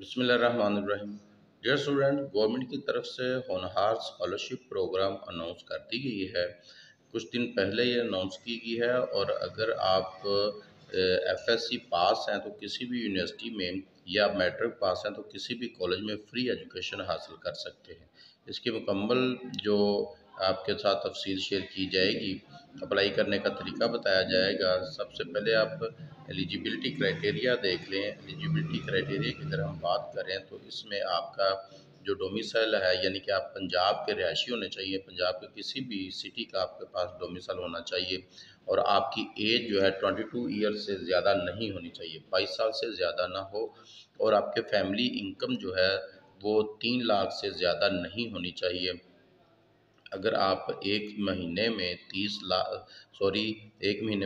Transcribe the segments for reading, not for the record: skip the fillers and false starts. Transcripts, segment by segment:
बिस्मिल्लाहिर्रहमानिर्रहीम। Dear student, government की तरफ से होनहार स्कॉलरशिप प्रोग्राम अनाउंस कर दी गई है। कुछ दिन पहले ये अनाउंस की गई है और अगर आप एफएससी पास हैं तो किसी भी यूनिवर्सिटी में या मैट्रिक पास हैं तो किसी भी कॉलेज में फ्री एजुकेशन हासिल कर सकते हैं। इसकी मुकम्मल जो आपके साथ तफसील शेयर की जाएगी, अप्लाई करने का तरीका बताया जाएगा। सबसे पहले आप एलिजिबिलिटी क्राइटेरिया देख लें। एलिजिबिलिटी क्राइटेरिया की अगर हम बात करें तो इसमें आपका जो डोमिसाइल है, यानी कि आप पंजाब के रिहायशी होने चाहिए, पंजाब के किसी भी सिटी का आपके पास डोमिसाइल होना चाहिए और आपकी एज जो है 22 ईयर से ज़्यादा नहीं होनी चाहिए, 22 साल से ज़्यादा ना हो। और आपके फैमिली इनकम जो है वो 3 लाख से ज़्यादा नहीं होनी चाहिए। अगर आप एक महीने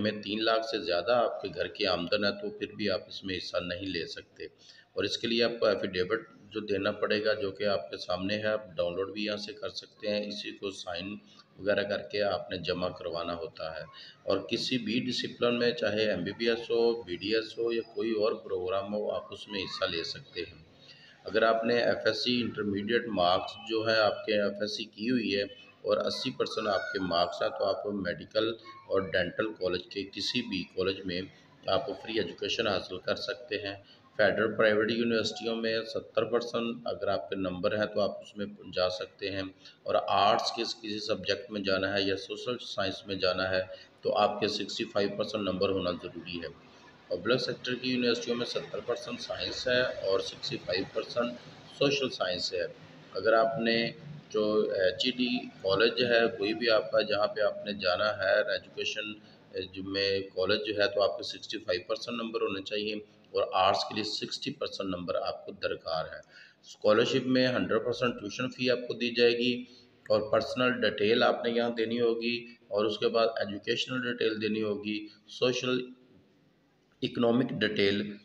में 3 लाख से ज़्यादा आपके घर की आमदन है तो फिर भी आप इसमें हिस्सा नहीं ले सकते। और इसके लिए आपको एफिडेविट जो देना पड़ेगा, जो कि आपके सामने है, आप डाउनलोड भी यहाँ से कर सकते हैं। इसी को साइन वगैरह करके आपने जमा करवाना होता है। और किसी भी डिसिप्लिन में, चाहे एमबीबीएस हो, बीडीएस हो या कोई और प्रोग्राम हो, आप उसमें हिस्सा ले सकते हैं। अगर आपने एफएससी इंटरमीडिएट मार्क्स जो है आपके एफएससी की हुई है और 80% आपके मार्क्स हैं तो आप मेडिकल और डेंटल कॉलेज के किसी भी कॉलेज में आप फ्री एजुकेशन हासिल कर सकते हैं। फेडरल प्राइवेट यूनिवर्सिटियों में 70% अगर आपके नंबर हैं तो आप उसमें जा सकते हैं। और आर्ट्स के किसी सब्जेक्ट में जाना है या सोशल साइंस में जाना है तो आपके 65% नंबर होना ज़रूरी है। पब्लिक सेक्टर की यूनिवर्सिटियों में 70% साइंस है और 65% सोशल साइंस है। अगर आपने जो HED कॉलेज है, कोई भी आपका जहाँ पे आपने जाना है एजुकेशन जो में कॉलेज जो है, तो आपके 65% नंबर होने चाहिए और आर्ट्स के लिए 60% नंबर आपको दरकार है। स्कॉलरशिप में 100% ट्यूशन फ़ी आपको दी जाएगी और पर्सनल डिटेल आपने यहाँ देनी होगी और उसके बाद एजुकेशनल डिटेल देनी होगी, सोशल इकोनॉमिक डिटेल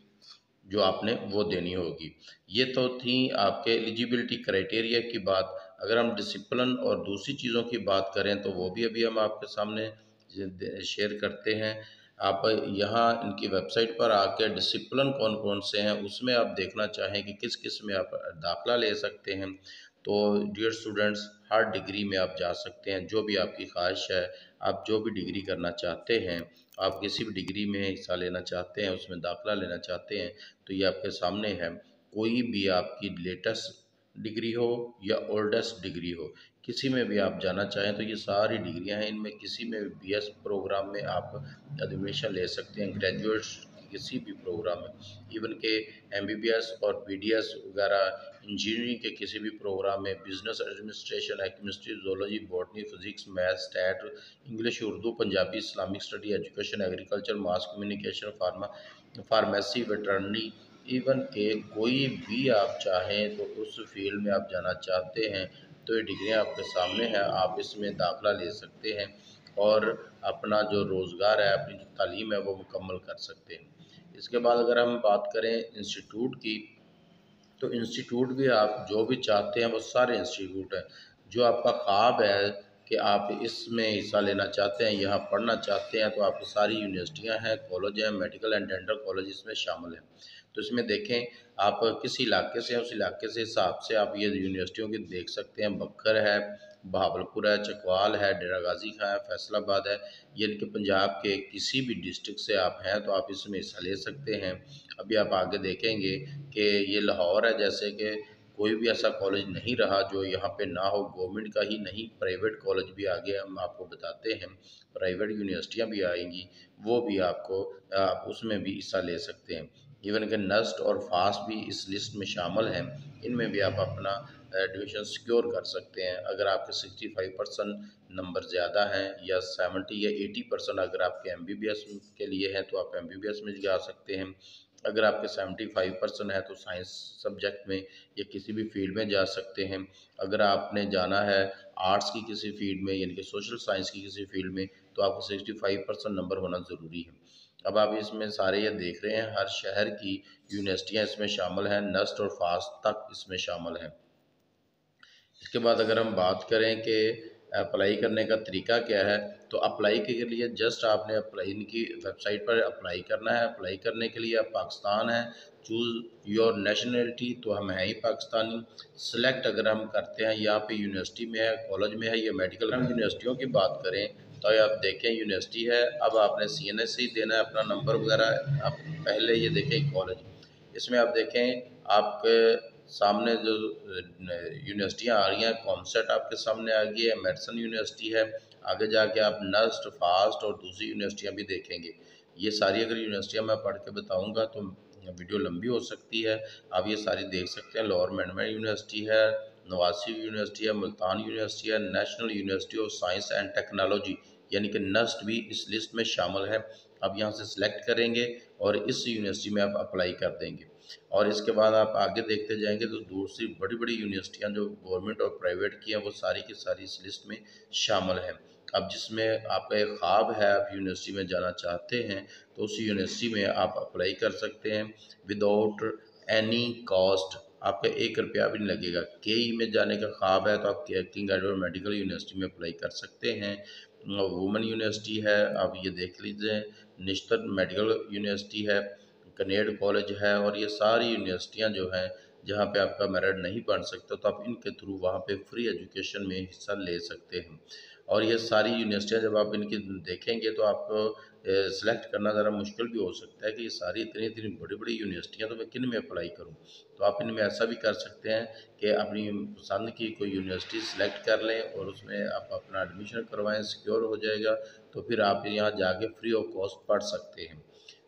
जो आपने वो देनी होगी। ये तो थी आपके एलिजिबिलिटी क्राइटेरिया की बात। अगर हम डिसिप्लिन और दूसरी चीज़ों की बात करें तो वो भी अभी हम आपके सामने शेयर करते हैं। आप यहाँ इनकी वेबसाइट पर आकर डिसिप्लिन कौन कौन से हैं उसमें आप देखना चाहें कि किस किस में आप दाखिला ले सकते हैं तो डियर स्टूडेंट्स, हर डिग्री में आप जा सकते हैं। जो भी आपकी ख्वाहिश है, आप जो भी डिग्री करना चाहते हैं, आप किसी भी डिग्री में हिस्सा लेना चाहते हैं, उसमें दाखिला लेना चाहते हैं तो ये आपके सामने है। कोई भी आपकी लेटेस्ट डिग्री हो या ओल्डेस्ट डिग्री हो, किसी में भी आप जाना चाहें तो ये सारी डिग्रियां हैं। इनमें किसी में भी बीएस प्रोग्राम में आप एडमिशन ले सकते हैं, ग्रेजुएट किसी भी प्रोग्राम में, इवन के एमबीबीएस और बीडीएस वगैरह, इंजीनियरिंग के किसी भी प्रोग्राम में, बिजनेस एडमिनिस्ट्रेशन है, chemistry, zoology, botany, physics, maths, stat, English, Urdu, Punjabi, Islamic study, education, agriculture, mass communication, pharmacy, veterinary, even के कोई भी आप चाहें तो उस फील्ड में आप जाना चाहते हैं तो ये डिग्रियां आपके सामने हैं, आप इसमें दाखिला ले सकते हैं और अपना जो रोज़गार है, अपनी जो तालीम है वो मुकम्मल कर सकते हैं। इसके बाद अगर हम बात करें इंस्टीट्यूट की, तो इंस्टीट्यूट भी आप जो भी चाहते हैं वो सारे इंस्टीट्यूट हैं। जो आपका ख्वाब है कि आप इसमें हिस्सा लेना चाहते हैं, यहाँ पढ़ना चाहते हैं, तो आपकी सारी यूनिवर्सिटियाँ हैं, कॉलेज हैं, मेडिकल एंड डेंटल कॉलेज इसमें शामिल हैं। तो इसमें देखें आप किस इलाके से हैं, उस इलाके से हिसाब से आप ये यूनिवर्सिटियों की देख सकते हैं। बक्कर है, बहावलपुर है, चकवाल है, डेरा गाजी खां है, फैसलाबाद है। यानी कि पंजाब के किसी भी डिस्ट्रिक्ट से आप हैं तो आप इसमें हिस्सा ले सकते हैं। अभी आप आगे देखेंगे कि ये लाहौर है, जैसे कि कोई भी ऐसा कॉलेज नहीं रहा जो यहाँ पे ना हो। गवर्नमेंट का ही नहीं, प्राइवेट कॉलेज भी आगे हम आपको बताते हैं, प्राइवेट यूनिवर्सिटियाँ भी आएंगी, वो भी आपको आप उसमें भी हिस्सा ले सकते हैं। इवन के नस्ट और फास्ट भी इस लिस्ट में शामिल हैं, इनमें भी आप अपना एडमिशन सिक्योर कर सकते हैं। अगर आपके 65% नंबर ज़्यादा हैं या 70 या 80% अगर आपके एमबीबीएस के लिए हैं तो आप एमबीबीएस में जा सकते हैं। अगर आपके 75% है तो साइंस सब्जेक्ट में या किसी भी फील्ड में जा सकते हैं। अगर आपने जाना है आर्ट्स की किसी फील्ड में, यानी कि सोशल साइंस की किसी फील्ड में, तो आपको 65% नंबर होना ज़रूरी है। अब आप इसमें सारे ये देख रहे हैं, हर शहर की यूनिवर्सिटियाँ इसमें शामिल हैं, नस्ट और फास्ट तक इसमें शामिल हैं। इसके बाद अगर हम बात करें कि अप्लाई करने का तरीका क्या है। तो अप्लाई के लिए जस्ट आपने अप्लाई इनकी वेबसाइट पर अप्लाई करना है। अप्लाई करने के लिए आप पाकिस्तान है, चूज़ योर नेशनलिटी, तो हम हैं ही पाकिस्तानी। सिलेक्ट अगर हम करते हैं यहाँ पे यूनिवर्सिटी में है, कॉलेज में है या मेडिकल, हम यूनिवर्सिटियों की बात करें तो आप देखें यूनिवर्सिटी है। अब आपने CNSE देना है अपना नंबर वगैरह। आप पहले ये देखें कॉलेज, इसमें आप देखें आपके सामने जो यूनिवर्सिटियाँ आ रही हैं, कॉमसेट आपके सामने आ गई है, मेडिसन यूनिवर्सिटी है। आगे जाके आप नस्ट, फास्ट और दूसरी यूनिवर्सिटियाँ भी देखेंगे। ये सारी अगर यूनिवर्सिटियाँ मैं पढ़ के बताऊँगा तो वीडियो लंबी हो सकती है। आप ये सारी देख सकते हैं। लाहौर मैनेजमेंट यूनिवर्सिटी है, नवासी यूनिवर्सिटी है, मुल्तान यूनिवर्सिटी है, national university of science and technology यानी कि नस्ट भी इस लिस्ट में शामिल है। आप यहाँ से सिलेक्ट करेंगे और इस यूनिवर्सिटी में आप अप्लाई कर देंगे। और इसके बाद आप आगे देखते जाएंगे तो दूसरी बड़ी बड़ी यूनिवर्सिटियाँ जो गवर्नमेंट और प्राइवेट की हैं वो सारी की सारी इस लिस्ट में शामिल हैं। अब जिसमें आपका एक ख्वाब है, आप यूनिवर्सिटी में जाना चाहते हैं तो उस यूनिवर्सिटी में आप अप्लाई कर सकते हैं विदाउट एनी कॉस्ट। आपका 1 रुपया भी नहीं लगेगा। KE में जाने का ख्वाब है तो आप किंग एडवर्ड मेडिकल यूनिवर्सिटी में अप्लाई कर सकते हैं। वुमेन यूनिवर्सिटी है, आप ये देख लीजिए। नेशनल मेडिकल यूनिवर्सिटी है, कनेड कॉलेज है, और ये सारी यूनिवर्सिटियाँ जो हैं जहाँ पे आपका मेरिट नहीं बन सकता तो आप इनके थ्रू वहाँ पे फ्री एजुकेशन में हिस्सा ले सकते हैं। और ये सारी यूनिवर्सिटियाँ जब आप इनकी देखेंगे तो आपको सिलेक्ट करना ज़रा मुश्किल भी हो सकता है कि ये सारी इतनी इतनी बड़ी बड़ी यूनिवर्सिटियाँ तो मैं किन में अप्लाई करूँ। तो आप इनमें ऐसा भी कर सकते हैं कि अपनी पसंद की कोई यूनिवर्सिटी सिलेक्ट कर लें और उसमें आप अपना एडमिशन करवाएं, सिक्योर हो जाएगा। तो फिर आप यहाँ जाके फ्री ऑफ कॉस्ट पढ़ सकते हैं।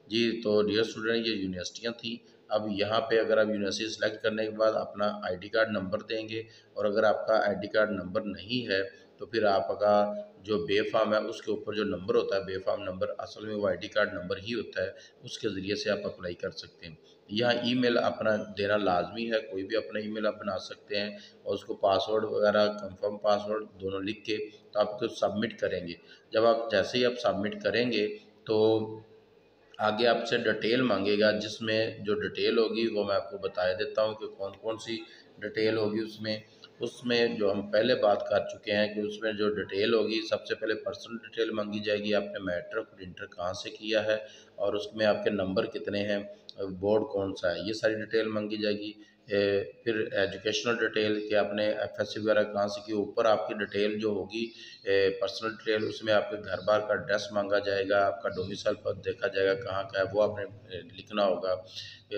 जी, तो डियर स्टूडेंट ये यूनिवर्सिटियाँ थी। अब यहाँ पे अगर आप यूनिवर्सिटी सेलेक्ट करने के बाद अपना आईडी कार्ड नंबर देंगे, और अगर आपका आईडी कार्ड नंबर नहीं है तो फिर आपका जो बे फॉर्म है उसके ऊपर जो नंबर होता है, बे फॉर्म नंबर, असल में वो आईडी कार्ड नंबर ही होता है, उसके ज़रिए से आप अप्लाई कर सकते हैं। यहाँ ईमेल अपना देना लाजमी है, कोई भी अपना ईमेल आप बना सकते हैं और उसको पासवर्ड वगैरह कंफर्म पासवर्ड दोनों लिख के तो आप उसको सबमिट करेंगे। जब आप जैसे ही आप सबमिट करेंगे तो आगे आपसे डिटेल मांगेगा, जिसमें जो डिटेल होगी वो मैं आपको बता देता हूँ कि कौन कौन सी डिटेल होगी उसमें। उसमें जो हम पहले बात कर चुके हैं कि उसमें जो डिटेल होगी, सबसे पहले पर्सनल डिटेल मांगी जाएगी, आपने मैट्रिक और इंटर कहाँ से किया है और उसमें आपके नंबर कितने हैं, बोर्ड कौन सा है, ये सारी डिटेल मांगी जाएगी। फिर एजुकेशनल डिटेल कि आपने FSC वगैरह कहाँ से की। ऊपर आपकी डिटेल जो होगी पर्सनल डिटेल, उसमें आपके घर बार का एड्रेस मांगा जाएगा, आपका डोमिसाइल पर देखा जाएगा कहाँ का है वो आपने लिखना होगा।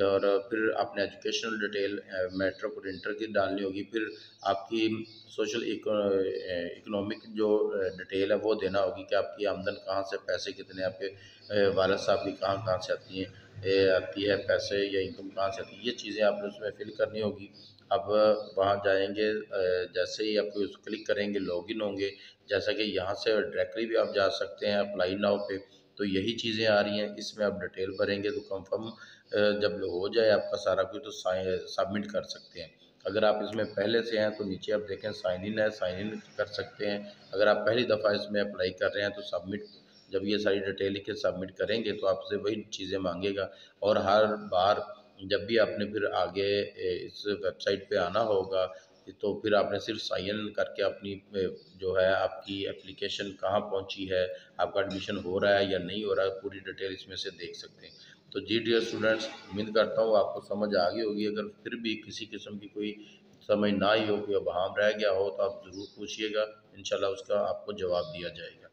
और फिर आपने एजुकेशनल डिटेल मैट्रिक और इंटर की डालनी होगी। फिर आपकी सोशल इकोनॉमिक जो डिटेल है वो देना होगी कि आपकी आमदन कहाँ से, पैसे कितने, आपके वालिद साहब की कहाँ कहाँ से आती है पैसे या इनकम कहाँ से आती है, ये चीज़ें आपने उसमें फिल करनी होगी। अब वहाँ जाएंगे, जैसे ही आप उस क्लिक करेंगे लॉगिन होंगे। जैसा कि यहाँ से डायरेक्टली भी आप जा सकते हैं अप्लाई नाउ पे। तो यही चीज़ें आ रही हैं, इसमें आप डिटेल भरेंगे तो कंफर्म जब हो जाए आपका सारा कुछ तो सबमिट कर सकते हैं। अगर आप इसमें पहले से हैं तो नीचे आप देखें साइन इन है, साइन इन कर सकते हैं। अगर आप पहली दफ़ा इसमें अप्लाई कर रहे हैं तो सबमिट, जब ये सारी डिटेल लिख के सबमिट करेंगे तो आपसे वही चीज़ें मांगेगा। और हर बार जब भी आपने फिर आगे इस वेबसाइट पे आना होगा तो फिर आपने सिर्फ साइन इन करके अपनी जो है आपकी एप्लीकेशन कहाँ पहुँची है, आपका एडमिशन हो रहा है या नहीं हो रहा है, पूरी डिटेल इसमें से देख सकते हैं। तो जी डियर स्टूडेंट्स, उम्मीद करता हूँ आपको समझ आ गई होगी। अगर फिर भी किसी किस्म की कोई समझ ना आई हो, कोई वहाँ रह गया हो तो आप ज़रूर पूछिएगा, इंशाल्लाह उसका आपको जवाब दिया जाएगा।